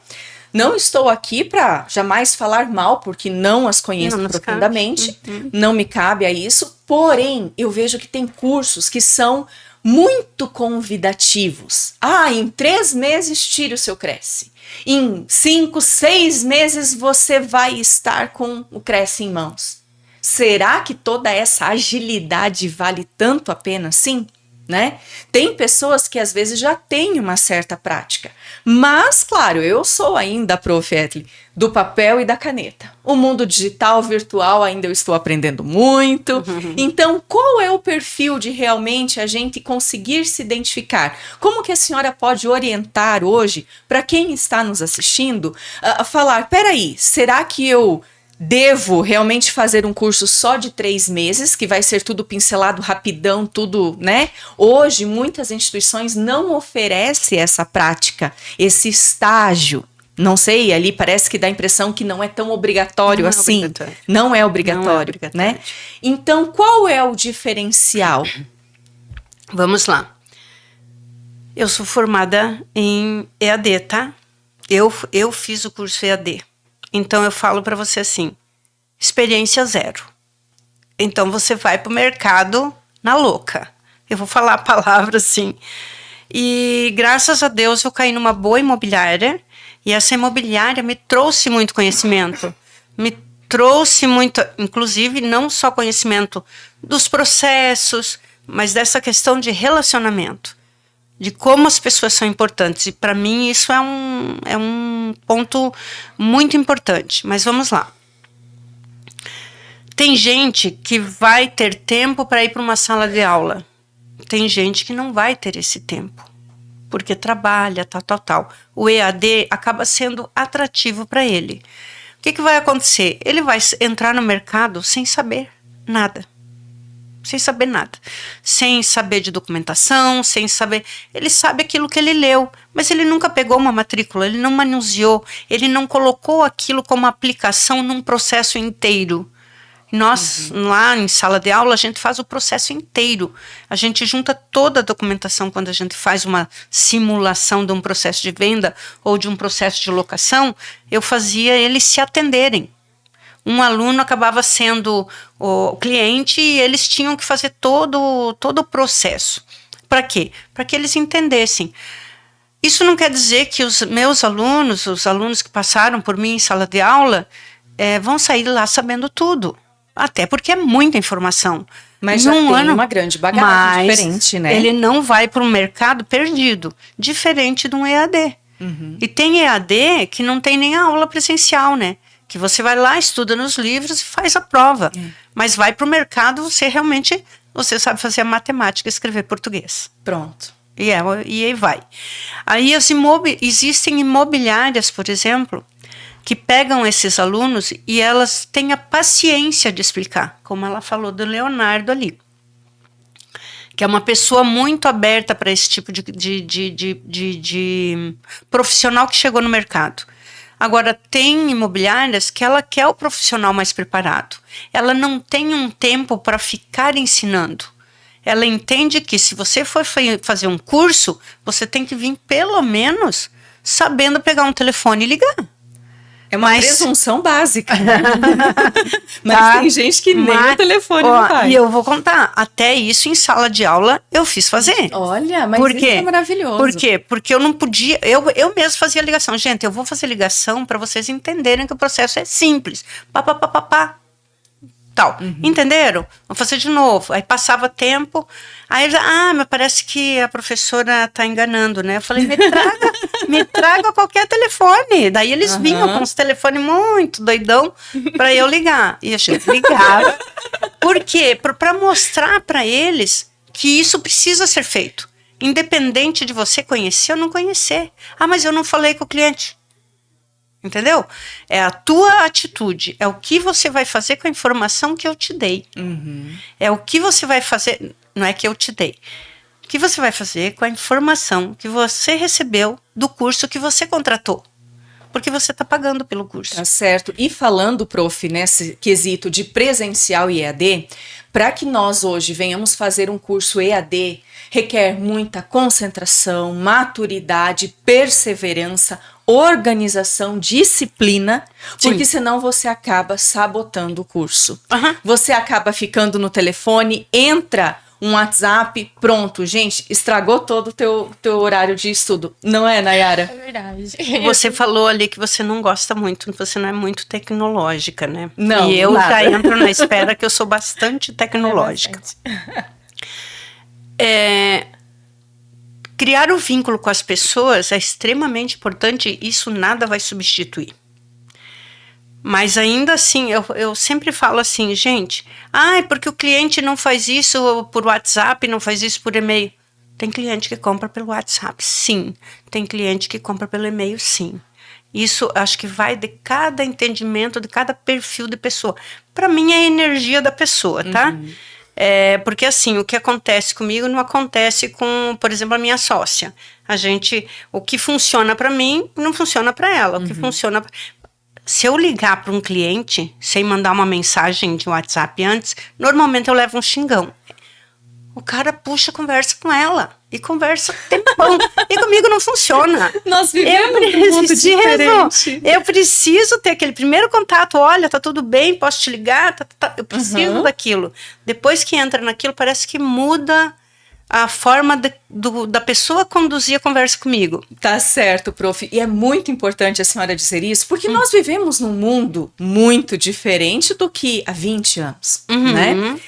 Não estou aqui para jamais falar mal, porque não as conheço profundamente, não me cabe a isso, porém, eu vejo que tem cursos que são muito convidativos. Em 3 meses tire o seu Cresce. Em 5, 6 meses você vai estar com o Cresce em mãos. Será que toda essa agilidade vale tanto a pena assim? Né? Tem pessoas que às vezes já têm uma certa prática, mas claro, eu sou ainda, Prof. Etli, do papel e da caneta. O mundo digital, virtual, ainda eu estou aprendendo muito. Então, qual é o perfil de realmente a gente conseguir se identificar? Como que a senhora pode orientar hoje para quem está nos assistindo a falar, peraí, será que eu devo realmente fazer um curso só de 3 meses, que vai ser tudo pincelado rapidão, tudo, né? Hoje, muitas instituições não oferecem essa prática, esse estágio. Não sei, ali parece que dá a impressão que não é tão obrigatório assim. Não é obrigatório, né? Então, qual é o diferencial? Vamos lá. Eu sou formada em EAD, tá? Eu fiz o curso EAD. Então, eu falo para você assim, experiência 0. Então, você vai para o mercado na louca. Eu vou falar a palavra assim. E, graças a Deus, eu caí numa boa imobiliária. E essa imobiliária me trouxe muito conhecimento. Me trouxe muito, inclusive, não só conhecimento dos processos, mas dessa questão de relacionamento. De como as pessoas são importantes. E para mim isso é um ponto muito importante. Mas vamos lá. Tem gente que vai ter tempo para ir para uma sala de aula. Tem gente que não vai ter esse tempo. Porque trabalha, tal. O EAD acaba sendo atrativo para ele. O que vai acontecer? Ele vai entrar no mercado sem saber nada. Sem saber nada, sem saber de documentação, sem saber, ele sabe aquilo que ele leu, mas ele nunca pegou uma matrícula, ele não manuseou, ele não colocou aquilo como aplicação num processo inteiro. Nós, lá em sala de aula, a gente faz o processo inteiro, a gente junta toda a documentação quando a gente faz uma simulação de um processo de venda ou de um processo de locação, eu fazia eles se atenderem. Um aluno acabava sendo o cliente e eles tinham que fazer todo o processo. Para quê? Para que eles entendessem. Isso não quer dizer que os meus alunos, os alunos que passaram por mim em sala de aula, vão sair lá sabendo tudo. Até porque é muita informação. Mas já tem uma grande bagagem diferente, né? Ele não vai para um mercado perdido, diferente de um EAD. E tem EAD que não tem nem a aula presencial, né? Que você vai lá, estuda nos livros e faz a prova. Mas vai para o mercado, você sabe fazer a matemática e escrever português. Pronto. E aí vai. Aí existem imobiliárias, por exemplo, que pegam esses alunos e elas têm a paciência de explicar, como ela falou do Leonardo ali. Que é uma pessoa muito aberta para esse tipo de profissional que chegou no mercado. Agora, tem imobiliárias que ela quer o profissional mais preparado. Ela não tem um tempo para ficar ensinando. Ela entende que se você for fazer um curso, você tem que vir pelo menos sabendo pegar um telefone e ligar. É uma presunção básica. Mas tem gente que nem o telefone não faz. E eu vou contar, até isso em sala de aula eu fiz fazer. Olha, mas isso é maravilhoso. Por quê? Porque eu não podia, eu mesmo fazia ligação. Gente, eu vou fazer ligação para vocês entenderem que o processo é simples. Tal. Entenderam? Vou fazer de novo. Aí passava tempo. Aí mas parece que a professora tá enganando, né? Eu falei, me traga qualquer telefone. Daí eles vinham com os telefones muito doidão para eu ligar. E a gente ligava. Por quê? Para mostrar para eles que isso precisa ser feito. Independente de você conhecer ou não conhecer. Mas eu não falei com o cliente. Entendeu? É a tua atitude, é o que você vai fazer com a informação que eu te dei. É o que você vai fazer, não é que eu te dei. O que você vai fazer com a informação que você recebeu do curso que você contratou? Porque você está pagando pelo curso. Tá certo. E falando, prof, nesse quesito de presencial e EAD, para que nós hoje venhamos fazer um curso EAD, requer muita concentração, maturidade, perseverança, organização, disciplina, porque senão você acaba sabotando o curso. Você acaba ficando no telefone, entra um WhatsApp, pronto, gente, estragou todo o teu horário de estudo. Não é, Nayara? É verdade. Você falou ali que você não gosta muito, você não é muito tecnológica, né? Não, e eu nada. já entro na espera que eu sou bastante tecnológica. Criar um vínculo com as pessoas é extremamente importante, isso nada vai substituir. Mas ainda assim, eu sempre falo assim, gente, porque o cliente não faz isso por WhatsApp, não faz isso por e-mail. Tem cliente que compra pelo WhatsApp, sim. Tem cliente que compra pelo e-mail, sim. Isso acho que vai de cada entendimento, de cada perfil de pessoa. Para mim é a energia da pessoa, tá? Porque assim, o que acontece comigo não acontece com, por exemplo, a minha sócia. O que funciona para mim, não funciona para ela. O que funciona... Se eu ligar para um cliente, sem mandar uma mensagem de WhatsApp antes, normalmente eu levo um xingão. O cara puxa conversa com ela. E conversa tempão. E comigo não funciona. Nós vivemos um mundo diferente. Eu preciso ter aquele primeiro contato. Olha, tá tudo bem, posso te ligar? Eu preciso daquilo. Depois que entra naquilo, parece que muda a forma da pessoa conduzir a conversa comigo. Tá certo, prof. E é muito importante a senhora dizer isso, porque nós vivemos num mundo muito diferente do que há 20 anos, né?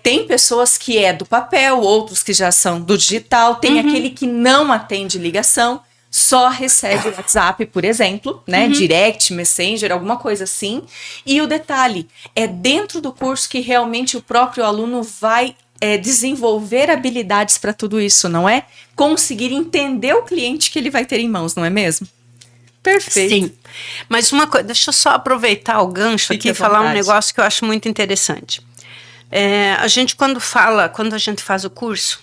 Tem pessoas que é do papel, outros que já são do digital, tem aquele que não atende ligação, só recebe WhatsApp, por exemplo, né? Direct, Messenger, alguma coisa assim. E o detalhe, é dentro do curso que realmente o próprio aluno vai desenvolver habilidades para tudo isso, não é? Conseguir entender o cliente que ele vai ter em mãos, não é mesmo? Perfeito. Sim. Mas uma coisa, deixa eu só aproveitar o gancho aqui e falar um negócio que eu acho muito interessante. A gente quando a gente faz o curso,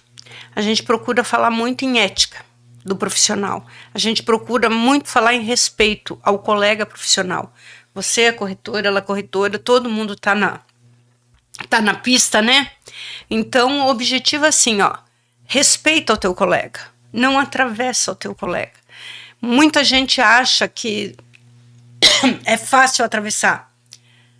a gente procura falar muito em ética do profissional. A gente procura muito falar em respeito ao colega profissional. Você é corretora, ela é corretora, todo mundo tá na pista, né? Então, o objetivo é assim, respeita o teu colega, não atravessa o teu colega. Muita gente acha que é fácil atravessar,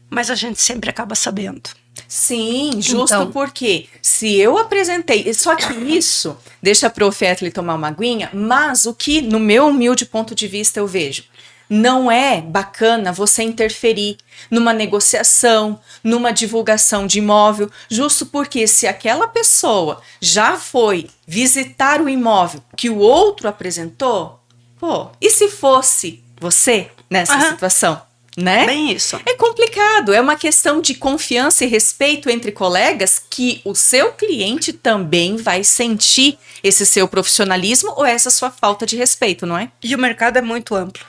mas a gente sempre acaba sabendo. Sim, justo porque se eu apresentei, só que isso, deixa a prof. Etli tomar uma aguinha, mas o que, no meu humilde ponto de vista, eu vejo, não é bacana você interferir numa negociação, numa divulgação de imóvel, justo porque se aquela pessoa já foi visitar o imóvel que o outro apresentou, e se fosse você nessa situação, né? Bem isso. É complicado, é uma questão de confiança e respeito entre colegas que o seu cliente também vai sentir esse seu profissionalismo ou essa sua falta de respeito, não é? E o mercado é muito amplo.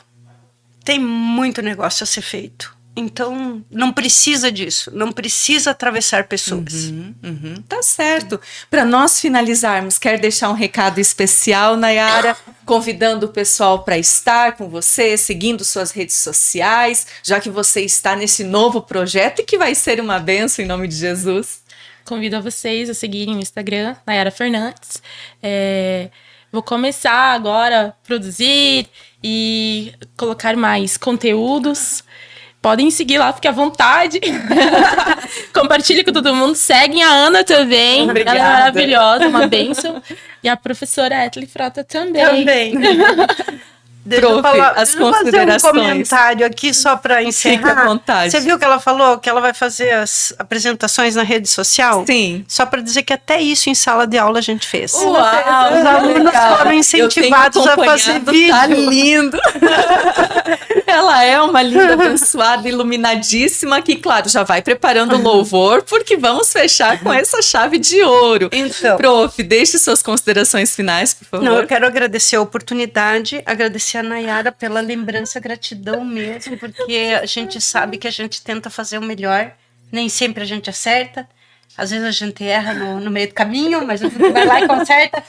Tem muito negócio a ser feito. Então, não precisa disso. Não precisa atravessar pessoas. Tá certo. Para nós finalizarmos, quer deixar um recado especial, Nayara? Convidando o pessoal para estar com você, seguindo suas redes sociais, já que você está nesse novo projeto e que vai ser uma bênção em nome de Jesus. Convido a vocês a seguirem o Instagram, Nayara Fernandes. Vou começar agora a produzir e colocar mais conteúdos. Podem seguir lá, fique à vontade. Compartilhe com todo mundo. Seguem a Ana também. Obrigada. Ela é maravilhosa, uma bênção. E a professora Etli Frota também. Deixa eu as considerações. fazer um comentário aqui só para encerrar. Fica à vontade. Você viu que ela falou que ela vai fazer as apresentações na rede social? Sim. Só para dizer que até isso em sala de aula a gente fez. Uau, os alunos foram incentivados a fazer vídeo. Tá lindo. Ela é uma linda, abençoada, iluminadíssima, que, claro, já vai preparando o louvor, porque vamos fechar com essa chave de ouro. Então, Prof, deixe suas considerações finais, por favor. não, eu quero agradecer a oportunidade, agradecer a Nayara pela lembrança, gratidão mesmo, porque a gente sabe que a gente tenta fazer o melhor, nem sempre a gente acerta, às vezes a gente erra no meio do caminho, mas a gente vai lá e conserta.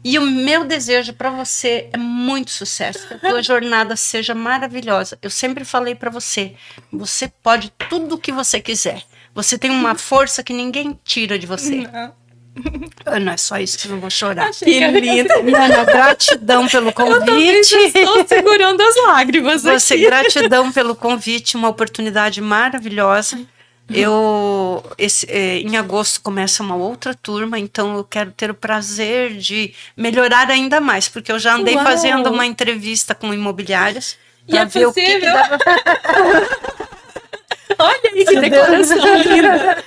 E o meu desejo para você é muito sucesso, que a tua jornada seja maravilhosa. Eu sempre falei para você, você pode tudo o que você quiser. Você tem uma força que ninguém tira de você. Não é só isso que eu não vou chorar. Que linda. Ana, gratidão pelo convite. Eu estou segurando as lágrimas Você, aqui. gratidão pelo convite, uma oportunidade maravilhosa. Em agosto começa uma outra turma, então eu quero ter o prazer de melhorar ainda mais, porque eu já andei fazendo uma entrevista com imobiliárias para ver o que dava. Olha aí que declaração linda.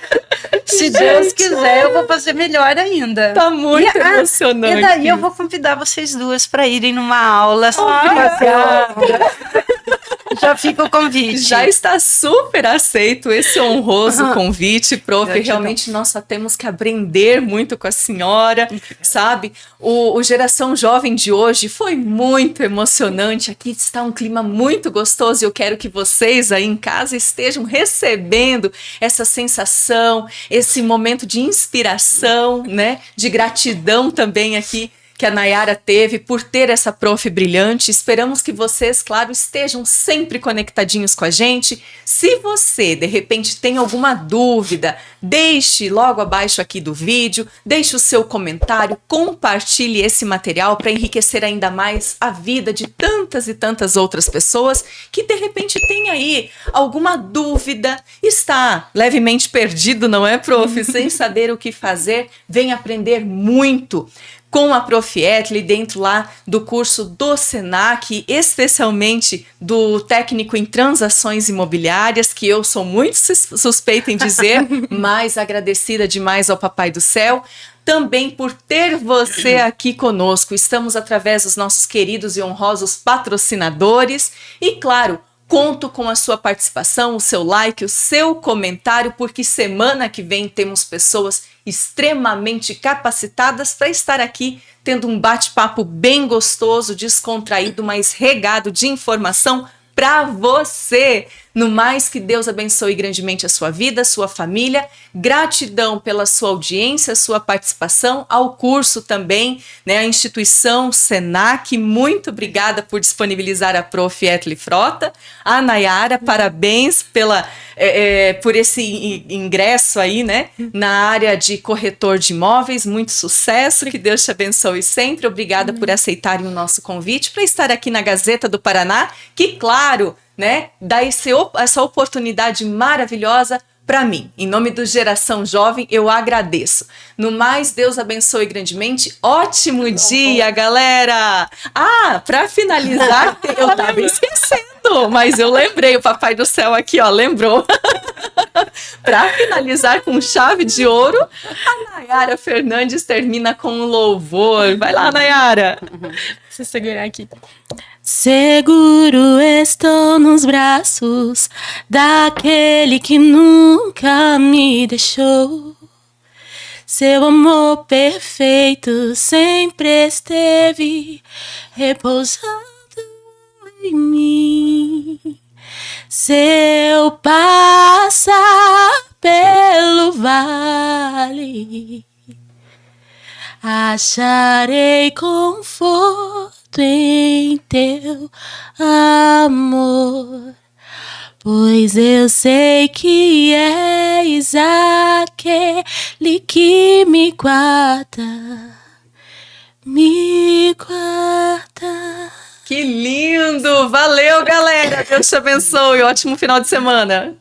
Se Deus quiser, eu vou fazer melhor ainda. Tá muito emocionante. E daí eu vou convidar vocês duas para irem numa aula. Já fica o convite. Já está super aceito esse honroso convite, prof. Realmente nós só temos que aprender muito com a senhora, sabe? O Geração Jovem de hoje foi muito emocionante. Aqui está um clima muito gostoso e eu quero que vocês aí em casa estejam recebendo essa sensação, esse momento de inspiração, né? De gratidão também aqui que a Nayara teve por ter essa prof brilhante. Esperamos que vocês, claro, estejam sempre conectadinhos com a gente. Se você, de repente, tem alguma dúvida, deixe logo abaixo aqui do vídeo, deixe o seu comentário, compartilhe esse material para enriquecer ainda mais a vida de tantas e tantas outras pessoas que, de repente, tem aí alguma dúvida, está levemente perdido, não é, prof? Sem saber o que fazer, vem aprender muito com a Prof. Etli, dentro lá do curso do Senac, especialmente do técnico em transações imobiliárias, que eu sou muito suspeita em dizer, mas agradecida demais ao Papai do Céu, também por ter você aqui conosco. Estamos através dos nossos queridos e honrosos patrocinadores e, claro, conto com a sua participação, o seu like, o seu comentário, porque semana que vem temos pessoas extremamente capacitadas para estar aqui tendo um bate-papo bem gostoso, descontraído, mas regado de informação para você. No mais, que Deus abençoe grandemente a sua vida, a sua família. Gratidão pela sua audiência, sua participação, ao curso também, né, a instituição Senac. Muito obrigada por disponibilizar a Prof. Etli Frota. A Nayara, parabéns por esse ingresso aí, né, na área de corretor de imóveis. Muito sucesso, que Deus te abençoe sempre. Obrigada por aceitarem o nosso convite para estar aqui na Gazeta do Paraná, que, claro, né, dá essa oportunidade maravilhosa para mim. Em nome do Geração Jovem, eu agradeço. No mais, Deus abençoe grandemente. Ótimo dia, galera! Para finalizar, eu tava esquecendo, mas eu lembrei, o Papai do Céu aqui, ó, lembrou. Para finalizar com chave de ouro, a Nayara Fernandes termina com um louvor. Vai lá, Nayara! Deixa eu segurar aqui. Seguro estou nos braços daquele que nunca me deixou. Seu amor perfeito sempre esteve repousando em mim. Se eu passar pelo vale, acharei conforto em teu amor, pois eu sei que és aquele que me guarda, me guarda. Que lindo! Valeu, galera! Deus te abençoe! Ótimo final de semana!